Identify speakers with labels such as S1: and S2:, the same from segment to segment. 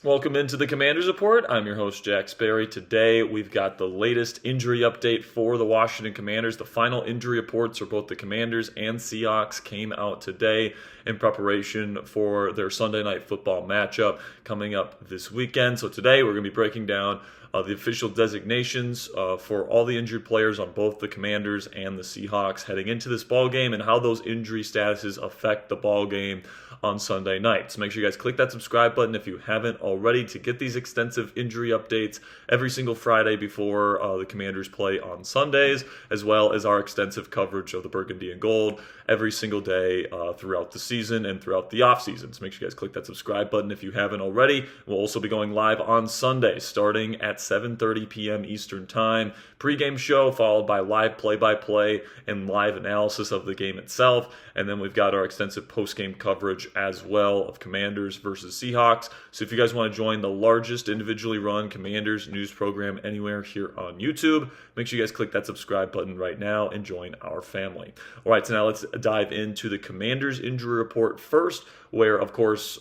S1: Welcome into the Commander's Report. I'm your host, Jack Sperry. Today, we've got the latest injury update for the Washington Commanders. The final injury reports for both the Commanders and Seahawks came out today in preparation for their Sunday Night Football matchup coming up this weekend. So today, we're going to be breaking down the official designations for all the injured players on both the Commanders and the Seahawks heading into this ball game and how those injury statuses affect the ball game on Sunday night. So make sure you guys click that subscribe button if you haven't already to get these extensive injury updates every single Friday before the Commanders play on Sundays, as well as our extensive coverage of the Burgundy and Gold every single day throughout the season and throughout the offseason. So make sure you guys click that subscribe button if you haven't already. We'll also be going live on Sunday starting at 7:30 p.m. Eastern Time. Pre-game show followed by live play-by-play and live analysis of the game itself. And then we've got our extensive post-game coverage as well of Commanders versus Seahawks. So if you guys want to join the largest individually run Commanders news program anywhere here on YouTube, make sure you guys click that subscribe button right now and join our family. All right, so now let's dive into the Commanders injury report first, where, of course,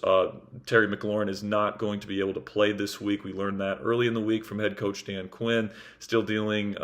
S1: Terry McLaurin is not going to be able to play this week. We learned that early in the week from head coach Dan Quinn, still dealing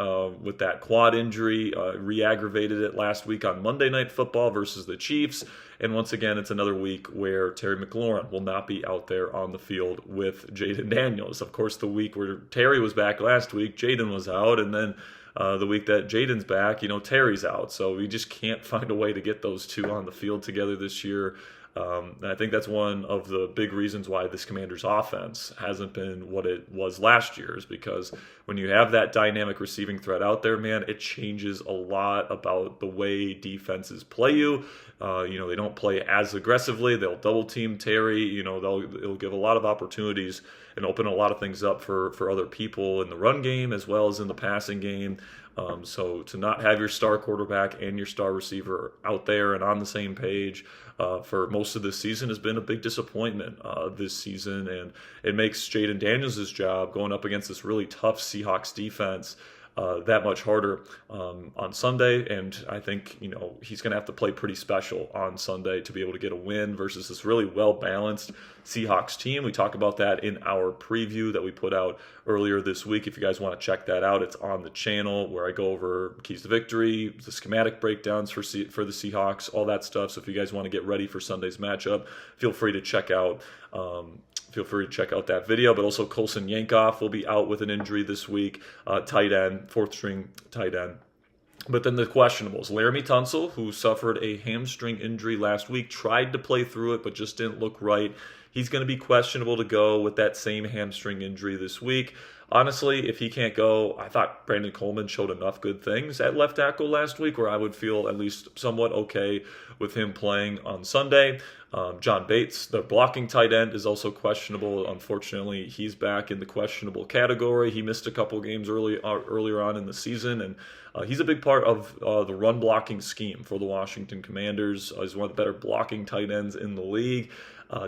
S1: with that quad injury, re-aggravated it last week on Monday Night Football versus the Chiefs. And once again, it's another week where Terry McLaurin will not be out there on the field with Jayden Daniels. Of course, the week where Terry was back last week, Jayden was out, and then the week that Jayden's back, Terry's out. So we just can't find a way to get those two on the field together this year. And I think that's one of the big reasons why this Commanders offense hasn't been what it was last year, is because when you have that dynamic receiving threat out there, man, it changes a lot about the way defenses play you. They don't play as aggressively. They'll double team Terry. It'll give a lot of opportunities and open a lot of things up for other people in the run game as well as in the passing game. So to not have your star quarterback and your star receiver out there and on the same page for most of this season has been a big disappointment this season, and it makes Jayden Daniels' job going up against this really tough Seahawks defense that much harder on Sunday. And I think, he's going to have to play pretty special on Sunday to be able to get a win versus this really well-balanced Seahawks team. We talk about that in our preview that we put out earlier this week. If you guys want to check that out, it's on the channel where I go over keys to victory, the schematic breakdowns for the Seahawks, all that stuff. So if you guys want to get ready for Sunday's matchup, feel free to check out that video. But also Colson Yankoff will be out with an injury this week, tight end, fourth string tight end. But then the questionables. Laremy Tunsil, who suffered a hamstring injury last week, tried to play through it but just didn't look right. He's going to be questionable to go with that same hamstring injury this week. Honestly, if he can't go, I thought Brandon Coleman showed enough good things at left tackle last week where I would feel at least somewhat okay with him playing on Sunday. John Bates, the blocking tight end, is also questionable. Unfortunately, he's back in the questionable category. He missed a couple games earlier on in the season, and he's a big part of the run blocking scheme for the Washington Commanders. He's one of the better blocking tight ends in the league.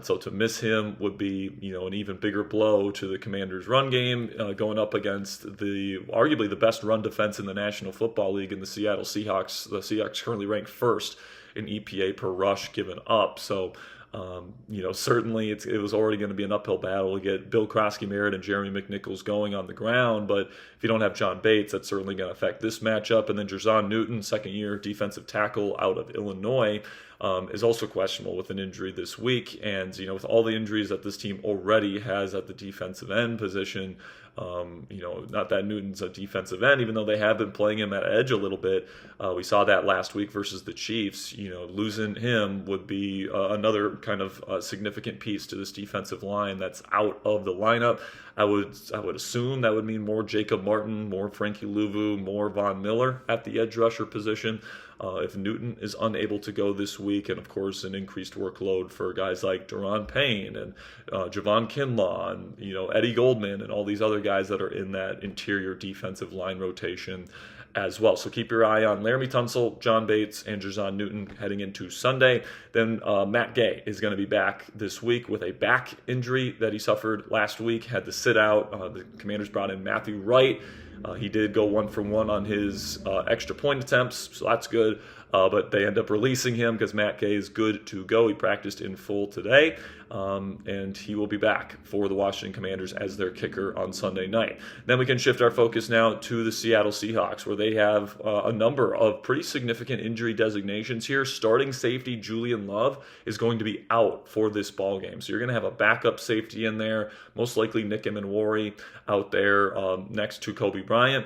S1: So to miss him would be, an even bigger blow to the Commanders' run game, going up against arguably the best run defense in the National Football League in the Seattle Seahawks. The Seahawks currently rank first in EPA per rush given up. So, certainly it was already going to be an uphill battle to get Bill Krosky-Merritt and Jeremy McNichols going on the ground. But if you don't have John Bates, that's certainly going to affect this matchup. And then Jerzon Newton, second-year defensive tackle out of Illinois, is also questionable with an injury this week. And, with all the injuries that this team already has at the defensive end position, not that Newton's a defensive end, even though they have been playing him at edge a little bit. We saw that last week versus the Chiefs. Losing him would be another kind of significant piece to this defensive line that's out of the lineup. I would assume that would mean more Jacob Martin, more Frankie Louvu, more Von Miller at the edge rusher position. If Newton is unable to go this week, and of course an increased workload for guys like Daron Payne and Javon Kinlaw and Eddie Goldman and all these other guys that are in that interior defensive line rotation as well. So keep your eye on Laremy Tunsil, John Bates, and Jerzon Newton heading into Sunday. Then Matt Gay is going to be back this week with a back injury that he suffered last week, had to sit out. The Commanders brought in Matthew Wright. He did go 1 for 1 on his extra point attempts, so that's good. but they end up releasing him because Matt Gay is good to go. He practiced in full today, and he will be back for the Washington Commanders as their kicker on Sunday night. Then we can shift our focus now to the Seattle Seahawks, where they have a number of pretty significant injury designations here. Starting safety Julian Love is going to be out for this ball game, so you're going to have a backup safety in there, most likely Nick Emenwari out there next to Kobe Bryant.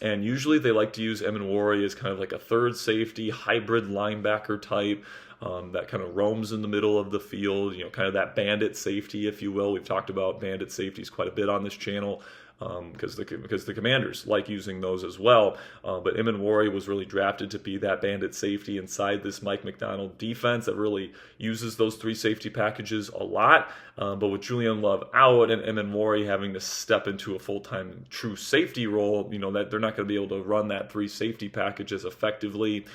S1: And usually they like to use Emenwari as kind of like a third safety, hybrid linebacker type that kind of roams in the middle of the field, kind of that bandit safety, if you will. We've talked about bandit safeties quite a bit on this channel because the Commanders like using those as well. But Emenwari was really drafted to be that bandit safety inside this Mike Macdonald defense that really uses those three safety packages a lot. But with Julian Love out and Emenwari having to step into a full-time true safety role, that they're not going to be able to run that three safety package as effectively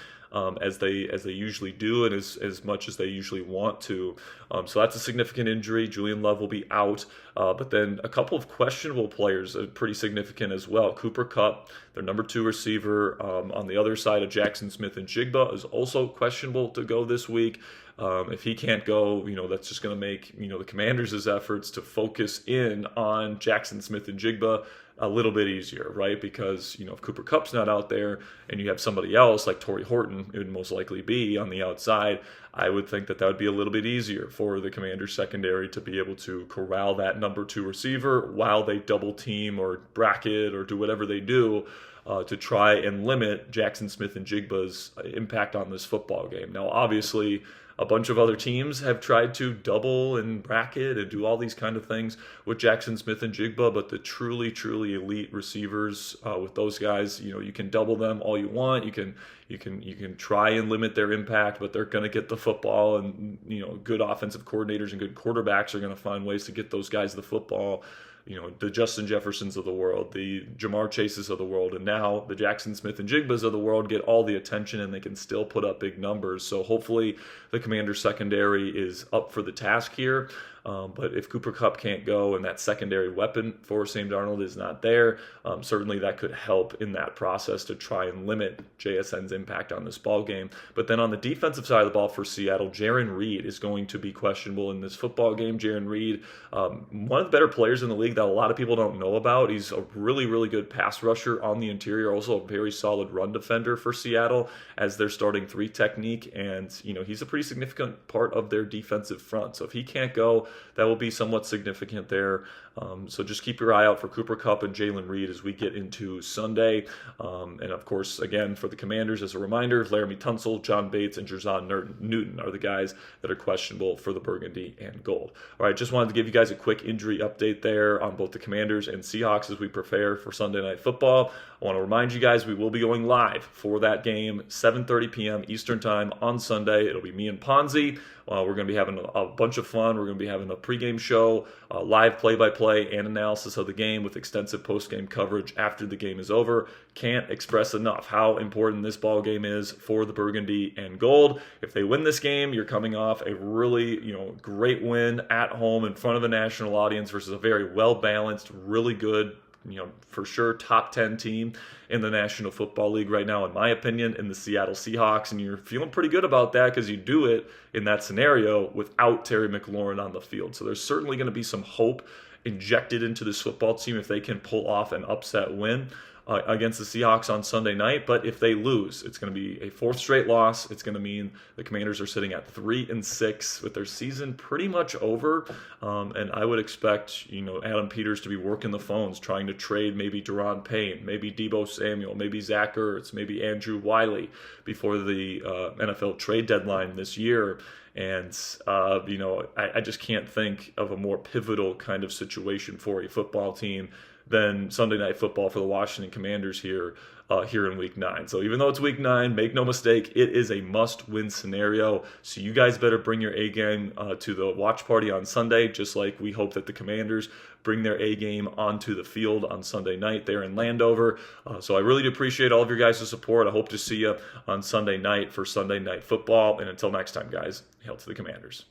S1: as they usually do and as much as they usually want to. So that's a significant injury. Julian Love will be out. But then a couple of questionable players are pretty significant as well. Cooper Kupp, their number 2 receiver, on the other side of Jackson Smith-Njigba, is also questionable to go this week. If he can't go, that's just going to make, the Commanders' efforts to focus in on Jackson Smith-Njigba a little bit easier, right? Because, if Cooper Kupp's not out there and you have somebody else like Torrey Horton, it would most likely be on the outside, I would think that would be a little bit easier for the Commanders secondary to be able to corral that number 2 receiver while they double team or bracket or do whatever they do to try and limit Jackson Smith-Njigba's impact on this football game. Now, obviously, a bunch of other teams have tried to double and bracket and do all these kind of things with Jackson Smith-Njigba, but the truly, truly elite receivers with those guys, you can double them all you want. You can try and limit their impact, but they're going to get the football, and good offensive coordinators and good quarterbacks are going to find ways to get those guys the football. The Justin Jeffersons of the world, the Jamar Chases of the world, and now the Jackson Smith-Njigbas of the world get all the attention and they can still put up big numbers. So hopefully the Commanders secondary is up for the task here. But if Cooper Kupp can't go and that secondary weapon for Sam Darnold is not there, certainly that could help in that process to try and limit JSN's impact on this ball game. But then on the defensive side of the ball for Seattle, Jarran Reed is going to be questionable in this football game. Jarran Reed, one of the better players in the league that a lot of people don't know about. He's a really, really good pass rusher on the interior, also a very solid run defender for Seattle as their starting 3 technique. And, he's a pretty significant part of their defensive front. So if he can't go, that will be somewhat significant there. So just keep your eye out for Cooper Kupp and Jalen Reed as we get into Sunday. And of course, again, for the Commanders, as a reminder, Laremy Tunsil, John Bates, and Jerzon Newton are the guys that are questionable for the Burgundy and Gold. All right, just wanted to give you guys a quick injury update there on both the Commanders and Seahawks as we prepare for Sunday Night Football. I want to remind you guys we will be going live for that game, 7:30 p.m. Eastern Time on Sunday. It'll be me and Ponzi. We're going to be having a bunch of fun. We're going to be having a pregame show, live play-by-play and analysis of the game with extensive post-game coverage after the game is over. Can't express enough how important this ball game is for the Burgundy and Gold. If they win this game, you're coming off a really, great win at home in front of a national audience versus a very well-balanced, really good, for sure top 10 team in the National Football League right now, in my opinion, in the Seattle Seahawks. And you're feeling pretty good about that because you do it in that scenario without Terry McLaurin on the field. So there's certainly going to be some hope injected into this football team if they can pull off an upset win against the Seahawks on Sunday night. But if they lose, it's going to be a 4th straight loss. It's going to mean the Commanders are sitting at 3-6 with their season pretty much over. And I would expect, Adam Peters to be working the phones, trying to trade maybe Deron Payne, maybe Deebo Samuel, maybe Zach Ertz, maybe Andrew Wiley before the NFL trade deadline this year. And, I just can't think of a more pivotal kind of situation for a football team than Sunday Night Football for the Washington Commanders here in Week 9. So even though it's Week 9, make no mistake, it is a must-win scenario. So you guys better bring your A-game to the watch party on Sunday, just like we hope that the Commanders bring their A-game onto the field on Sunday night there in Landover. So I really do appreciate all of your guys' support. I hope to see you on Sunday night for Sunday Night Football. And until next time, guys, hail to the Commanders.